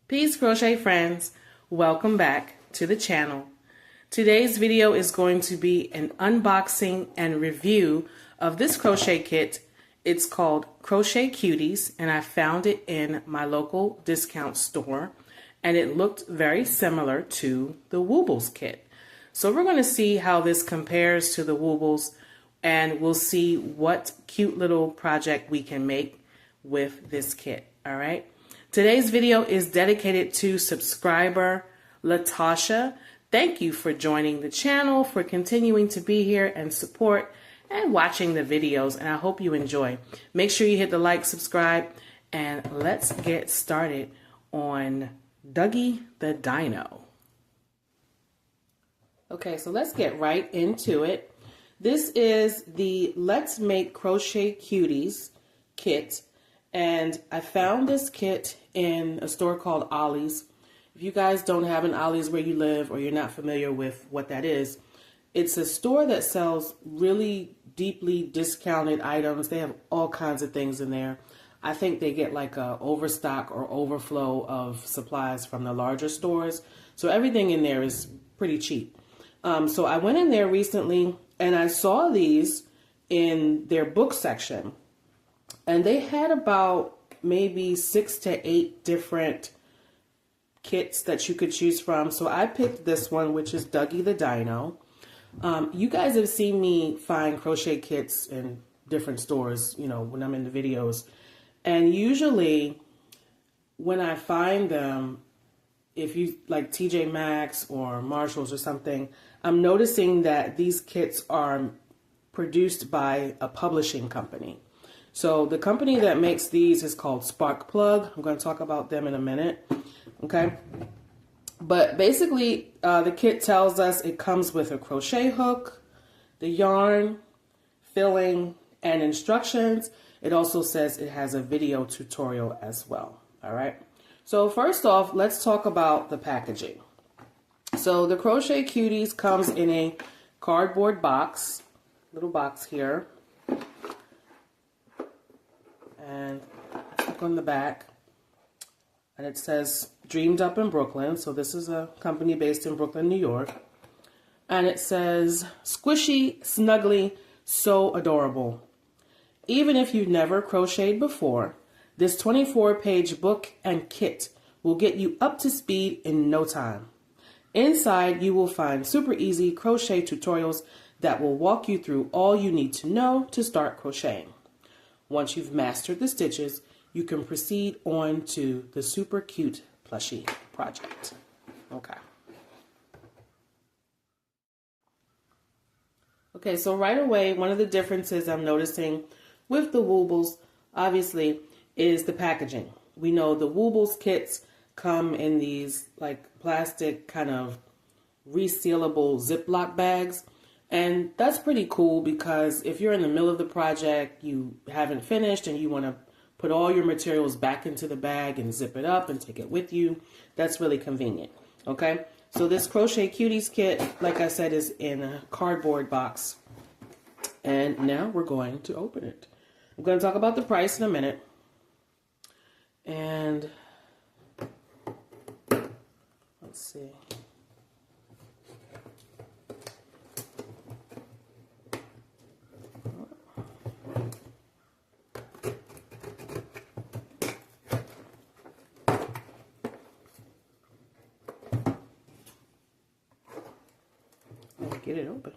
Peace crochet friends, welcome back to the channel. Today's video is going to be an unboxing and review of this crochet kit. It's called Crochet Cuties and I found it in my local discount store and it looked very similar to the Woobles kit. So we're going to see how this compares to the Woobles and we'll see what cute little project we can make with this kit. All right. Today's video is dedicated to subscriber Latasha. Thank you for joining the channel, for continuing to be here and support and watching the videos, and I hope you enjoy. Make sure you hit the like, subscribe, and let's get started on Dougie the Dino. Okay, so let's get right into it. This is the Let's Make Crochet Cuties kit. And I found this kit in a store called Ollie's. If you guys don't have an Ollie's where you live or you're not familiar with what that is, it's a store that sells really deeply discounted items. They have all kinds of things in there. I think they get like a overstock or overflow of supplies from the larger stores. So everything in there is pretty cheap. So I went in there recently and I saw these in their book section. And they had about maybe 6 to 8 different kits that you could choose from. So I picked this one, which is Dougie the Dino. You guys have seen me find crochet kits in different stores, you know, when I'm in the videos. And usually when I find them, if you like TJ Maxx or Marshalls or something, I'm noticing that these kits are produced by a publishing company. So the company that makes these is called Spark Plug. I'm going to talk about them in a minute. Okay. But basically, the kit tells us it comes with a crochet hook, the yarn, filling, and instructions. It also says it has a video tutorial as well. All right. So first off, let's talk about the packaging. So the Crochet Cuties comes in a cardboard box, little box here. And look on the back, and it says Dreamed Up in Brooklyn. So this is a company based in Brooklyn, New York. And it says, squishy, snuggly, so adorable. Even if you've never crocheted before, this 24-page book and kit will get you up to speed in no time. Inside, you will find super easy crochet tutorials that will walk you through all you need to know to start crocheting. Once you've mastered the stitches, you can proceed on to the super cute plushie project. Okay. Okay, so right away, one of the differences I'm noticing with the Woobles, obviously, is the packaging. We know the Woobles kits come in these like plastic kind of resealable Ziploc bags. And that's pretty cool because if you're in the middle of the project, you haven't finished and you want to put all your materials back into the bag and zip it up and take it with you, that's really convenient. Okay, so this Crochet Cuties kit, like I said, is in a cardboard box. And now we're going to open it. I'm going to talk about the price in a minute. And let's see. Get it open.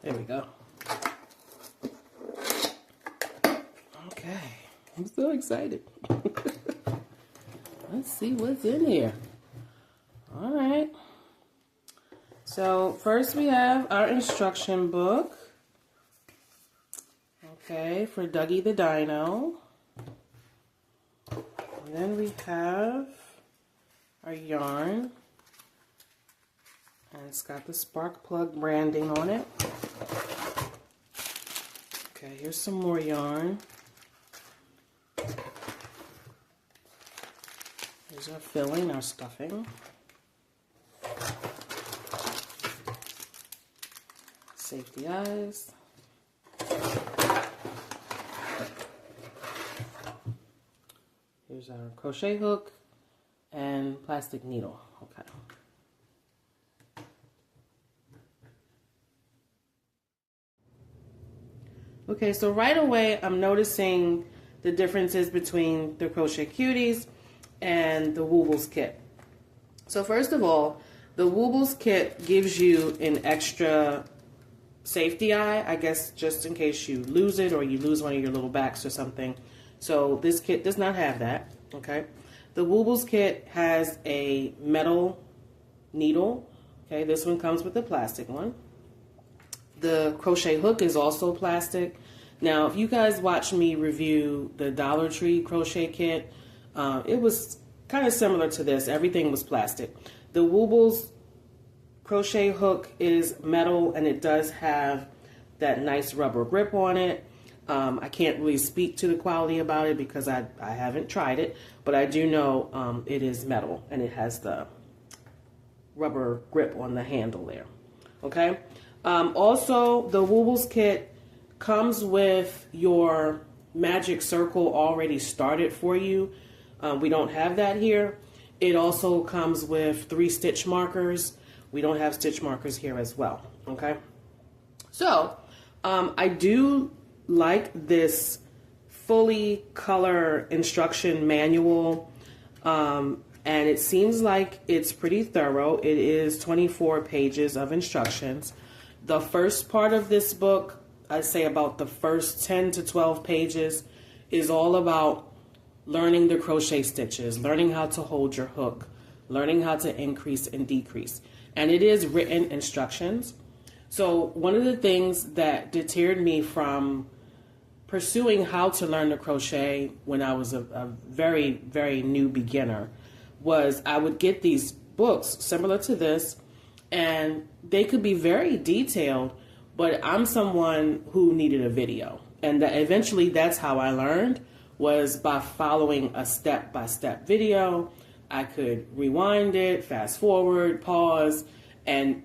There we go. Okay, I'm so excited. Let's see what's in here. All right. So first we have our instruction book. Okay, for Dougie the Dino. And then we have our yarn, and it's got the Spark Plug branding on it. Okay, here's some more yarn. Here's our filling, our stuffing. safety eyes. Here's our crochet hook and plastic needle. Okay. Okay, so right away I'm noticing the differences between the Crochet Cuties and the Woobles kit. So first of all, the Woobles kit gives you an extra safety eye, I guess just in case you lose it or you lose one of your little backs or something. So this kit does not have that, okay? The Woobles kit has a metal needle, okay? This one comes with a plastic one. The crochet hook is also plastic. Now, if you guys watch me review the Dollar Tree crochet kit, it was kind of similar to this. Everything was plastic. The Woobles crochet hook is metal, and it does have that nice rubber grip on it. I can't really speak to the quality about it because I haven't tried it, but I do know it is metal, and it has the rubber grip on the handle there. Okay. Also, the Woobles kit comes with your magic circle already started for you. We don't have that here. It also comes with 3 stitch markers. We don't have stitch markers here as well. Okay. So, I do like this fully color instruction manual. And it seems like it's pretty thorough. It is 24 pages of instructions. The first part of this book, I'd say about the first 10 to 12 pages, is all about learning the crochet stitches, learning how to hold your hook, learning how to increase and decrease. And it is written instructions. So one of the things that deterred me from pursuing how to learn to crochet when I was a very, very new beginner was I would get these books similar to this, and they could be very detailed, but I'm someone who needed a video. And eventually that's how I learned, was by following a step-by-step video. I could rewind it, fast forward, pause, and,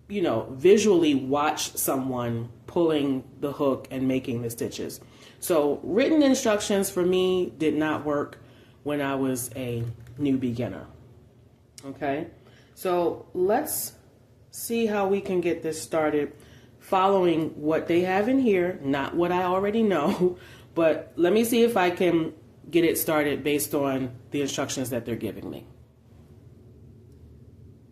you know, visually watch someone pulling the hook and making the stitches. So written instructions for me did not work when I was a new beginner. Okay, so let's see how we can get this started following what they have in here, not what I already know, but let me see if I can get it started based on the instructions that they're giving me.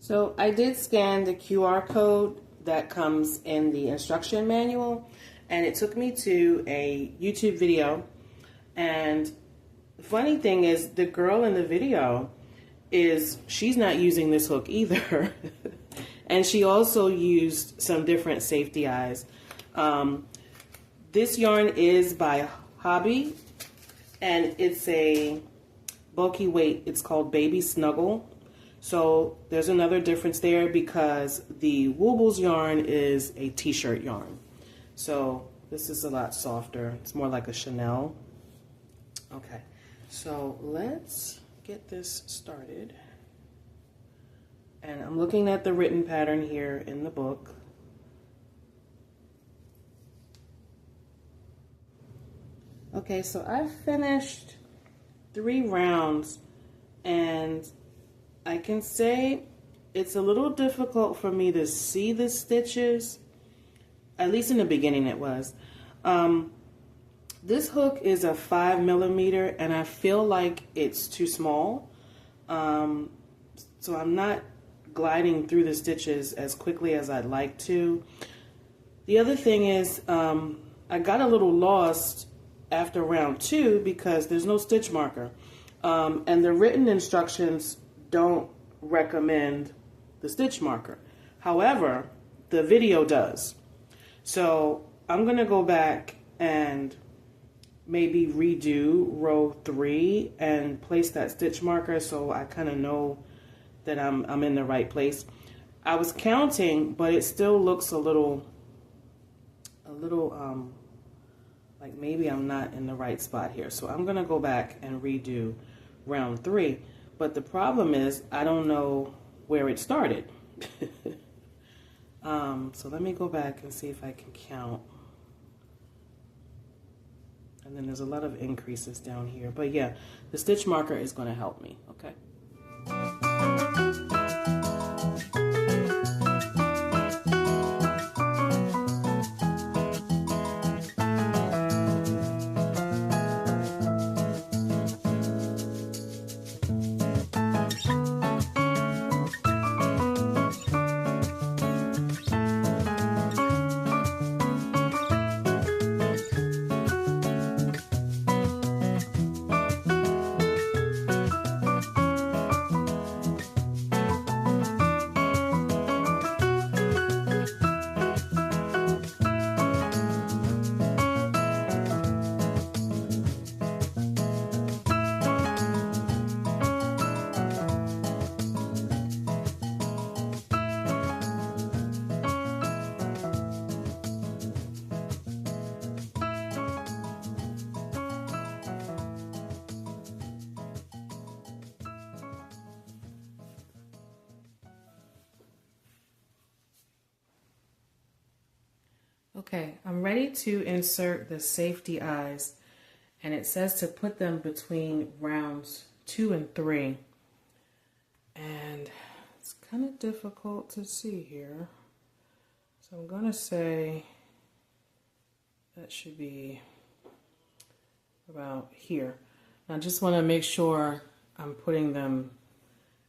So I did scan the QR code that comes in the instruction manual, and it took me to a YouTube video. And the funny thing is, the girl in the video she's not using this hook either. And she also used some different safety eyes. This yarn is by Hobby, and it's a bulky weight. It's called Baby Snuggle. So there's another difference there because the Woobles yarn is a t-shirt yarn. So this is a lot softer. It's more like a Chanel. Okay, so let's get this started. And I'm looking at the written pattern here in the book. Okay, so I've finished 3 rounds, and I can say it's a little difficult for me to see the stitches. At least in the beginning it was. This hook is a 5mm, and I feel like it's too small. So I'm not gliding through the stitches as quickly as I'd like to. The other thing is, I got a little lost after round 2 because there's no stitch marker. And the written instructions don't recommend the stitch marker. However, the video does. So I'm gonna go back and maybe redo row 3 and place that stitch marker so I kind of know that I'm in the right place. I was counting, but it still looks a little like maybe I'm not in the right spot here. So I'm gonna go back and redo round 3. But the problem is I don't know where it started. So let me go back and see if I can count. And then there's a lot of increases down here. But yeah, the stitch marker is going to help me, okay? Okay, I'm ready to insert the safety eyes, and it says to put them between rounds 2 and 3. And it's kind of difficult to see here. So I'm going to say that should be about here. Now I just want to make sure I'm putting them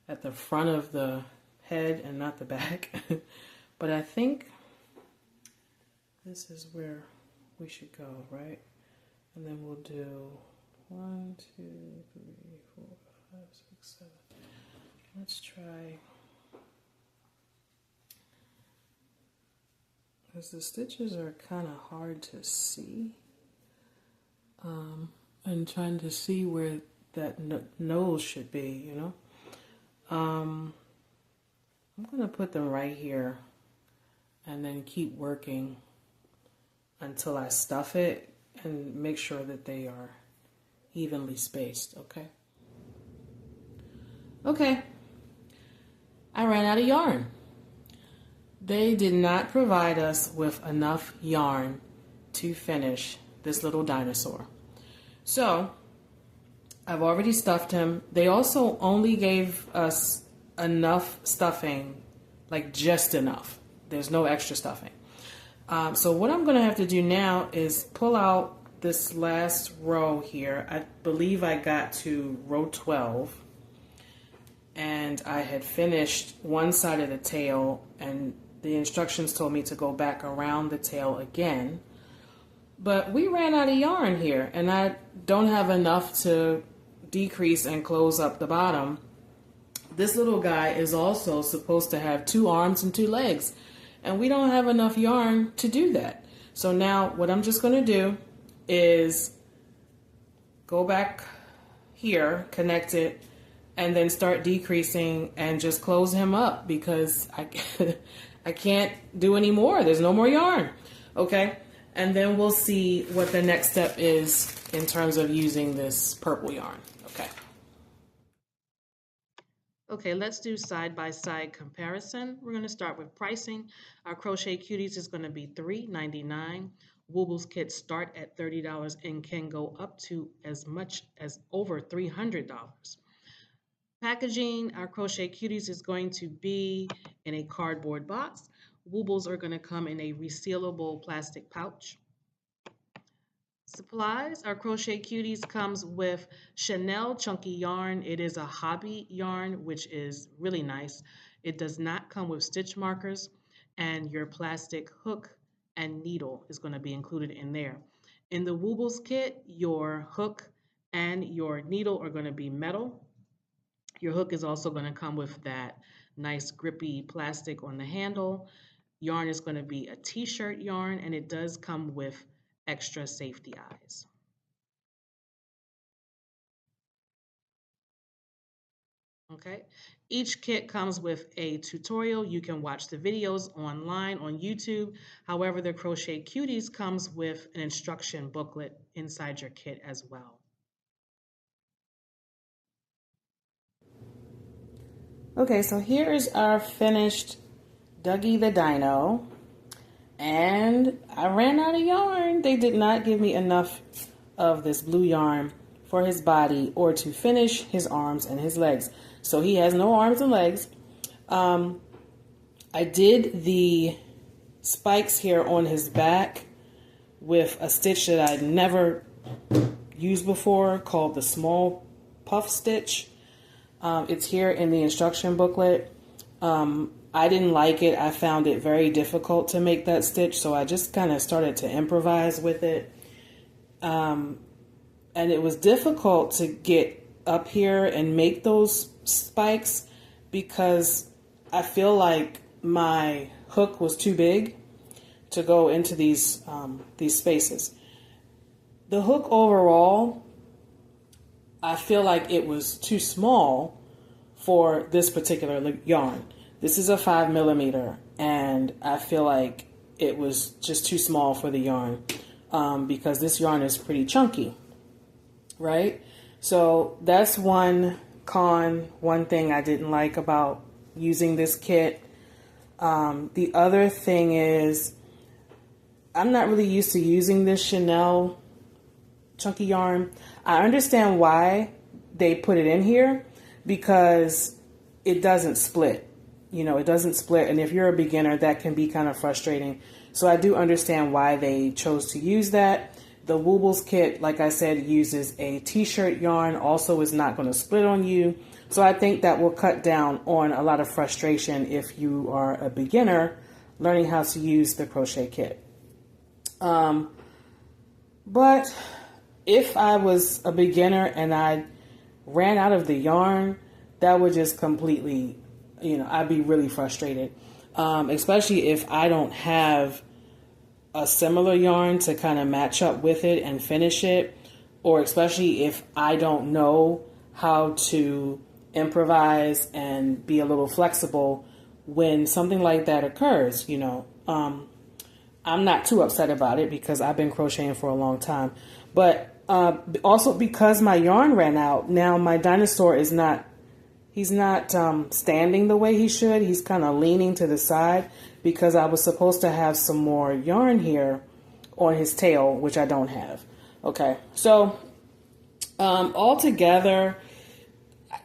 at the front of the head and not the back. But I think this is where we should go, right? And then we'll do 1, 2, 3, 4, 5, 6, 7. Let's try, because the stitches are kind of hard to see. And trying to see where that nose should be, you know. I'm gonna put them right here and then keep working until I stuff it and make sure that they are evenly spaced, okay? Okay, I ran out of yarn. They did not provide us with enough yarn to finish this little dinosaur. So, I've already stuffed him. They also only gave us enough stuffing, like just enough. There's no extra stuffing. So what I'm going to have to do now is pull out this last row here. I believe I got to row 12. And I had finished one side of the tail, and the instructions told me to go back around the tail again. But we ran out of yarn here, and I don't have enough to decrease and close up the bottom. This little guy is also supposed to have 2 arms and 2 legs, and we don't have enough yarn to do that. So now what I'm just going to do is go back here, connect it, and then start decreasing and just close him up, because I can't do any more. There's no more yarn. Okay? And then we'll see what the next step is in terms of using this purple yarn. Okay. Okay, let's do side-by-side comparison. We're going to start with pricing. Our Crochet Cuties is going to be $3.99. Woobles kits start at $30 and can go up to as much as over $300. Packaging, our Crochet Cuties is going to be in a cardboard box. Woobles are going to come in a resealable plastic pouch. Supplies, our Crochet Cuties comes with Chanel chunky yarn. It is a hobby yarn, which is really nice. It does not come with stitch markers, and your plastic hook and needle is going to be included in there. In the Woobles kit, your hook and your needle are going to be metal. Your hook is also going to come with that nice grippy plastic on the handle. Yarn is going to be a t-shirt yarn, and it does come with extra safety eyes. Okay, each kit comes with a tutorial. You can watch the videos online on YouTube. However, the Crochet Cuties comes with an instruction booklet inside your kit as well. Okay, so here is our finished Dougie the Dino, and I ran out of yarn. They did not give me enough of this blue yarn for his body or to finish his arms and his legs. So he has no arms and legs. I did the spikes here on his back with a stitch that I'd never used before called the small puff stitch. It's here in the instruction booklet. I didn't like it. I found it very difficult to make that stitch, so I just kind of started to improvise with it. And it was difficult to get up here and make those spikes because I feel like my hook was too big to go into these spaces. The hook overall, I feel like it was too small for this particular yarn. This is a 5mm, and I feel like it was just too small for the yarn because this yarn is pretty chunky, right? So that's one thing I didn't like about using this kit. The other thing is I'm not really used to using this Chanel chunky yarn. I understand why they put it in here because it doesn't split. You know, it doesn't split, and if you're a beginner, that can be kind of frustrating. So I do understand why they chose to use that. The Woobles kit, like I said, uses a t-shirt yarn, also is not going to split on you. So I think that will cut down on a lot of frustration if you are a beginner learning how to use the crochet kit. But if I was a beginner and I ran out of the yarn, that would just completely, I'd be really frustrated. Especially if I don't have a similar yarn to kind of match up with it and finish it, or especially if I don't know how to improvise and be a little flexible when something like that occurs, I'm not too upset about it because I've been crocheting for a long time. But also because my yarn ran out, now my dinosaur is not, he's not standing the way he should. He's kind of leaning to the side because I was supposed to have some more yarn here on his tail, which I don't have. Okay, so altogether,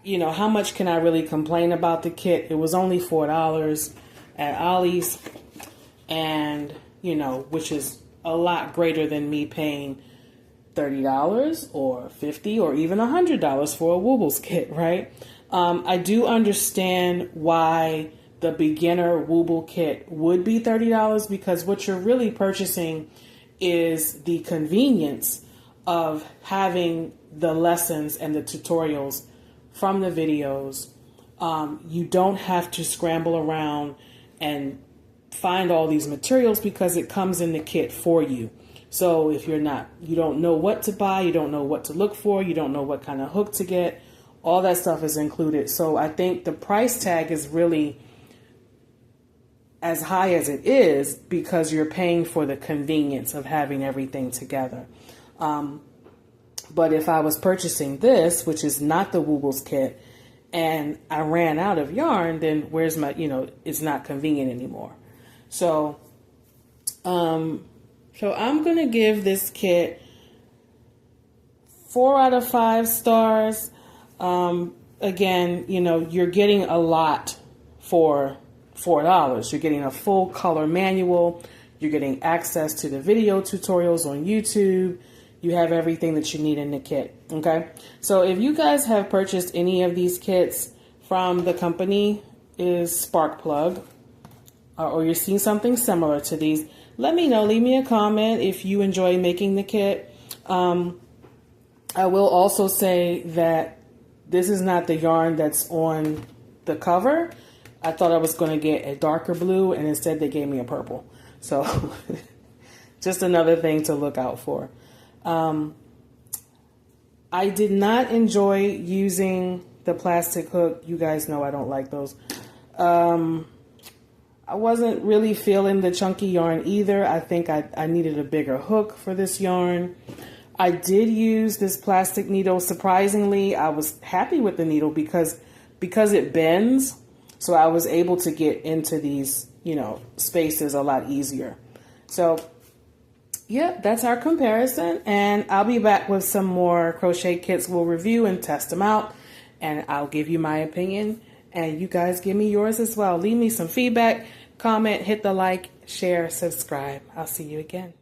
how much can I really complain about the kit? It was only $4 at Ollie's, and which is a lot greater than me paying $30 or $50 or even $100 for a Woobles kit, right? I do understand why the beginner Wooble kit would be $30 because what you're really purchasing is the convenience of having the lessons and the tutorials from the videos. You don't have to scramble around and find all these materials because it comes in the kit for you. So if you don't know what to buy, you don't know what to look for, you don't know what kind of hook to get, all that stuff is included. So I think the price tag is really as high as it is because you're paying for the convenience of having everything together. But if I was purchasing this, which is not the Woobles kit, and I ran out of yarn, then where's my, it's not convenient anymore. So, I'm going to give this kit 4 out of 5 stars. Again, you're getting a lot for $4. You're getting a full color manual. You're getting access to the video tutorials on YouTube. You have everything that you need in the kit. Okay. So if you guys have purchased any of these kits from the company is Sparkplug, or you're seeing something similar to these, let me know. Leave me a comment if you enjoy making the kit. I will also say that this is not the yarn that's on the cover. I thought I was going to get a darker blue, and instead they gave me a purple. So just another thing to look out for. I did not enjoy using the plastic hook. You guys know I don't like those. I wasn't really feeling the chunky yarn either. I think I needed a bigger hook for this yarn. I did use this plastic needle. Surprisingly, I was happy with the needle because it bends. So I was able to get into these, you know, space is a lot easier. So yeah, that's our comparison, and I'll be back with some more crochet kits. We'll review and test them out, and I'll give you my opinion, and you guys give me yours as well. Leave me some feedback, comment, hit the like, share, subscribe. I'll see you again.